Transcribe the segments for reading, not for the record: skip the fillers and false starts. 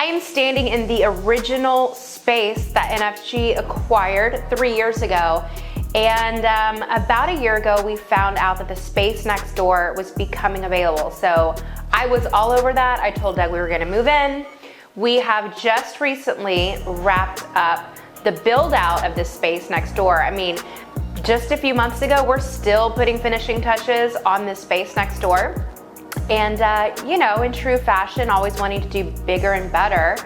am standing in the original space that NFG acquired 3 years ago. And about a year ago, we found out that the space next door was becoming available. So I was all over that. I told Doug we were gonna move in. We have just recently wrapped up the build out of this space next door. I mean, just a few months ago, we're still putting finishing touches on this space next door. And you know, in true fashion, always wanting to do bigger and better,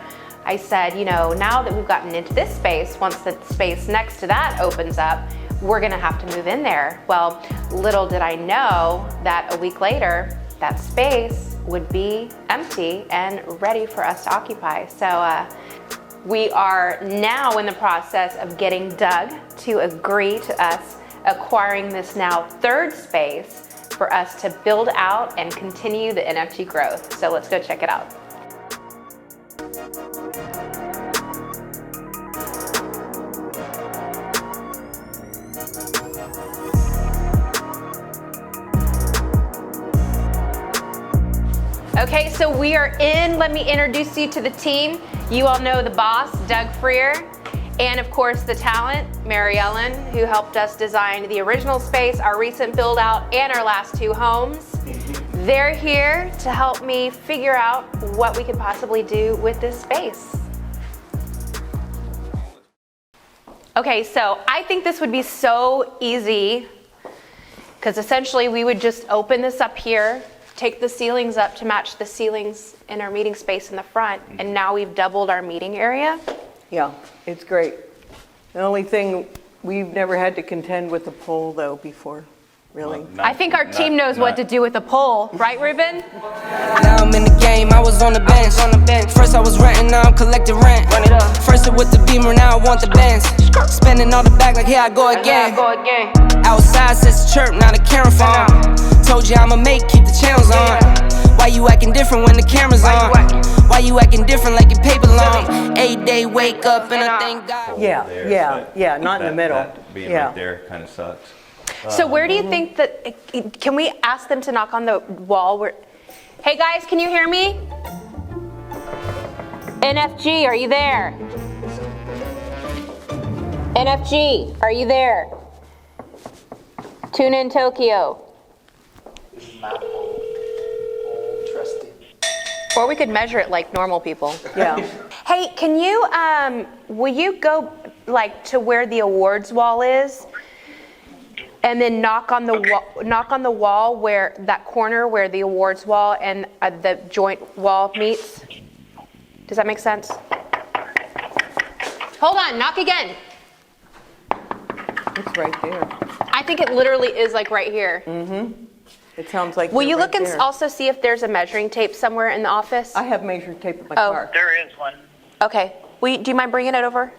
I said, you know, now that we've gotten into this space, once the space next to that opens up, we're gonna have to move in there. Well, little did I know that a week later, that space would be empty and ready for us to occupy. So we are now in the process of getting Doug to agree to us acquiring this now third space for us to build out and continue the NFG growth. So let's go check it out. Okay, so we are in. Let me introduce you to the team. You all know the boss, Doug Freer, and of course the talent, Mary Ellen, who helped us design the original space, our recent build out, and our last two homes. They're here to help me figure out what we could possibly do with this space. Okay, so I think this would be so easy because essentially we would just open this up here, take the ceilings up to match the ceilings in our meeting space in the front, and now we've doubled our meeting area. Yeah, it's great. The only thing, we've never had to contend with the pole though before, really. I think our team knows what to do with the pole, right, Ruben? Now I'm in the game, I was on the bench. First I was renting, now I'm collecting rent. First it with the Beamer, now I want the Benz. Spending all the bag like here I go again. Outside says the chirp, now the camera phone. Told you I'ma make, keep the channels on. Why you acting different when the camera's on? Why you acting different like your paper long? 8 day wake up and I thank God. Yeah, not in the middle. That being right there kind of sucks. So where do you think that, can we ask them to knock on the wall? Hey guys, can you hear me? NFG, are you there? NFG, are you there? Tune in Tokyo. This is my old trusty. Or we could measure it like normal people. Yeah. Hey, can you, will you go like to where the awards wall is? And then knock on the wall where that corner where the awards wall and the joint wall meets. Does that make sense? Hold on, knock again. It's right there. I think it literally is like right here. Mm-hmm. It sounds like. Will you right look and there. also see if there's a measuring tape somewhere in the office? I have measuring tape in my Oh. car. There is one. Okay. Do you mind bringing it over?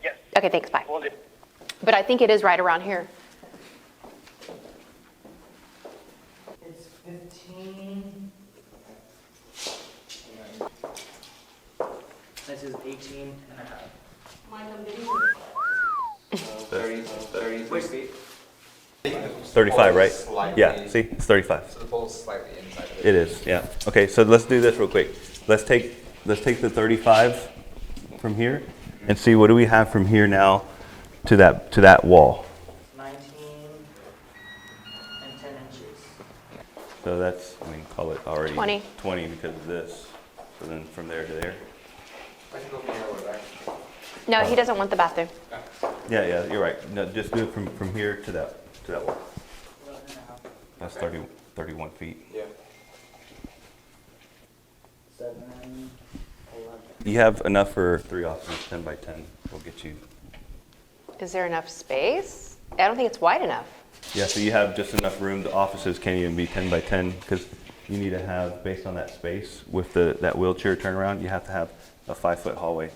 Yes. Okay, thanks, bye. We'll do. But I think it is right around here. It's 15. This is 18 and a half. 33 feet. 35, right? Yeah, see, it's 35. So the pole's slightly inside of it. It is, yeah. Okay, so let's do this real quick. Let's take the 35 from here and see what do we have from here now to that wall. 19 and 10 inches. So that's, I mean, call it already 20. 20 because of this. So then from there to there. I can go from here over there. No, he doesn't want the bathroom. Yeah, you're right. No, just do it from here to that wall. 11 and a half. That's 31 feet. Yeah. 7, 11. You have enough for 3 offices, 10 by 10. We'll get you. Is there enough space? I don't think it's wide enough. Yeah, so you have just enough room. The offices can't even be 10 by 10 because you need to have, based on that space with that wheelchair turnaround, you have to have a 5-foot hallway.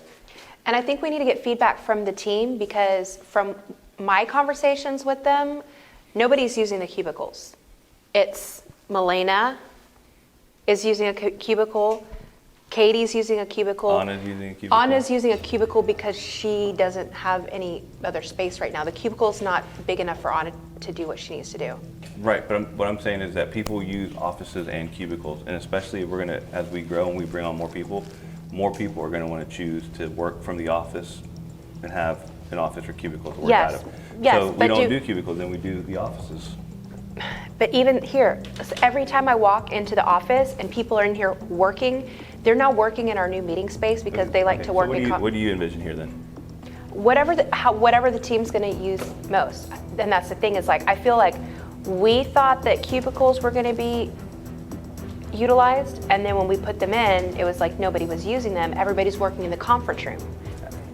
And I think we need to get feedback from the team because from my conversations with them, nobody's using the cubicles. It's Milena is using a cubicle. Katie's using a cubicle. Anna's using a cubicle. Anna's using a cubicle because she doesn't have any other space right now. The cubicle's not big enough for Anna to do what she needs to do. Right, but what I'm saying is that people use offices and cubicles, and especially if we're gonna, as we grow and we bring on more people, more people are going to want to choose to work from the office and have an office or cubicle to work out of. Yes, So we but don't do cubicles, then we do the offices. But even here, every time I walk into the office and people are in here working, they're now working in our new meeting space because they like Okay, to work so in what do you envision here then? whatever the team's going to use most. And that's the thing, is like, I feel like we thought that cubicles were going to be utilized, and then when we put them in, it was like nobody was using them. Everybody's working in the conference room.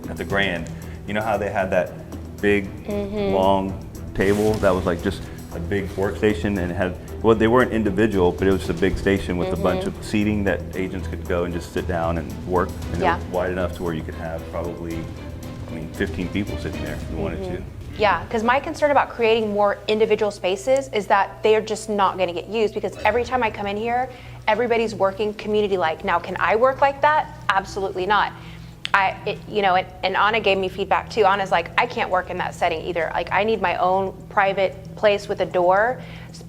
At the Grand, you know how they had that big, Mm-hmm. long table that was like just a big workstation, and it had, well, they weren't individual, but it was just a big station with a bunch of seating that agents could go and just sit down and work. And Yeah. it was wide enough to where you could have probably, 15 people sitting there if you wanted to. Yeah, because my concern about creating more individual spaces is that they are just not going to get used, because every time I come in here, everybody's working community-like. Now, can I work like that? Absolutely not. And Anna gave me feedback too. Anna's like, I can't work in that setting either. Like, I need my own private place with a door.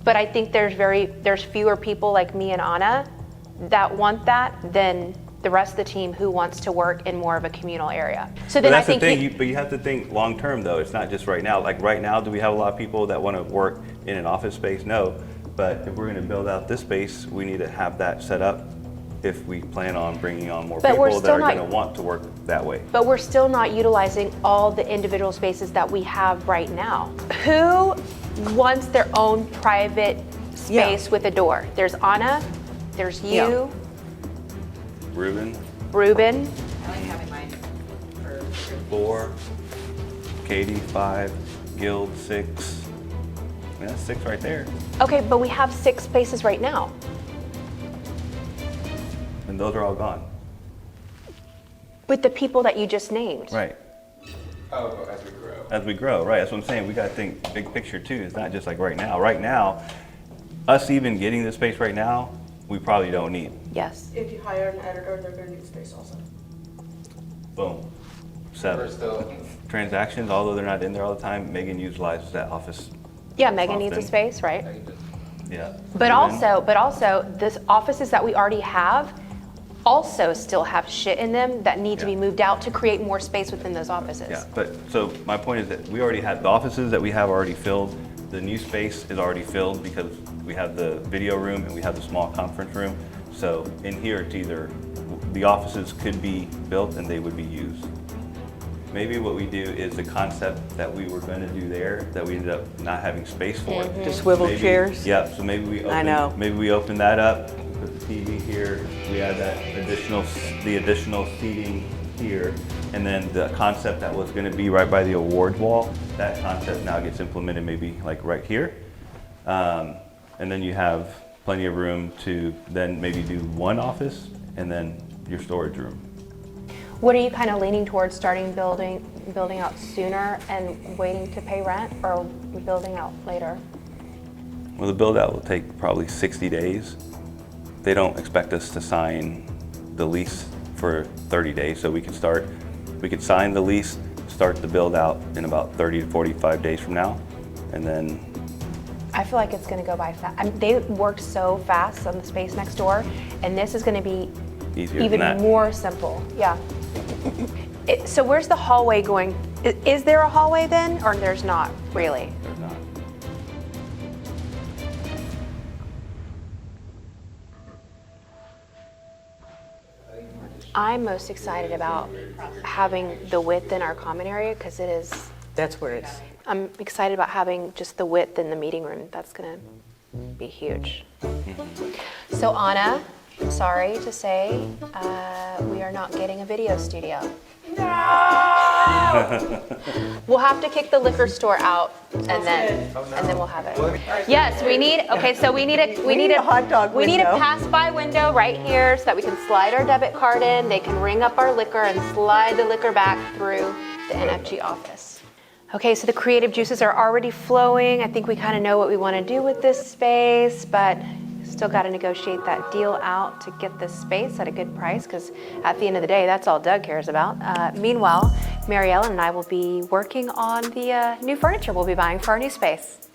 But I think there's fewer people like me and Anna that want that than the rest of the team who wants to work in more of a communal area. So then But that's I think the thing, but you have to think long term though. It's not just right now. Like right now, do we have a lot of people that want to work in an office space? No. But if we're going to build out this space, we need to have that set up if we plan on bringing on more But we're people that still are not- going to want to work that way. But we're still not utilizing all the individual spaces that we have right now. Who wants their own private space with a door? There's Anna, there's you, Yeah. Ruben, Ruben. I like having mine for 4, Katie, 5, Guild, 6. I mean, that's 6 right there. Okay, but we have 6 spaces right now. And those are all gone. With the people that you just named. Right. Oh, but as we grow. As we grow, right. That's what I'm saying. We got to think big picture too. It's not just like right now. Right now, us even getting this space right now, we probably don't need. Yes. If you hire an editor, they're gonna need space also. Boom. We're 7. still, Transactions, although they're not in there all the time, Megan utilizes that office. Yeah, Megan needs a Often. space, right? I can just, Yeah. But Ruben, also, this offices that we already have also still have shit in them that need to be Yeah. moved out to create more space within those offices. Yeah, but so my point is that we already have, the offices that we have are already filled. The new space is already filled because we have the video room and we have the small conference room. So in here, it's either, the offices could be built and they would be used. Maybe what we do is the concept that we were gonna do there, that we ended up not having space for. The swivel Maybe- chairs? Yeah, so maybe we open, know. maybe we open that up, put the TV here, we add that additional seating here, and then the concept that was gonna be right by the awards wall, that concept now gets implemented maybe like right here. And then you have plenty of room to then maybe do one office and then your storage room. What are you kind of leaning towards, starting building out sooner and waiting to pay rent, or building out later? Well, the build out will take probably 60 days. They don't expect us to sign the lease for 30 days, so we could sign the lease, start the build out in about 30 to 45 days from now, and then I feel like it's going to go by fast. I mean, they worked so fast on the space next door, and this is going to be easier even than that. more simple. Yeah. So where's the hallway going? Is there a hallway then, or there's not really? There's not. I'm most excited about having the width in our common area, because it is. That's where it's, I'm excited about having just the width in the meeting room. That's gonna be huge. So Anna, I'm sorry to say, we are not getting a video studio. No! We'll have to kick the liquor store out, and then we'll have it. Yes, we need. Okay, so we need a hot dog We need a window. pass-by window right here so that we can slide our debit card in. They can ring up our liquor and slide the liquor back through the NFG office. Okay, so the creative juices are already flowing. I think we kind of know what we want to do with this space, but still got to negotiate that deal out to get this space at a good price, because at the end of the day, that's all Doug cares about. Meanwhile, Mary Ellen and I will be working on the new furniture we'll be buying for our new space.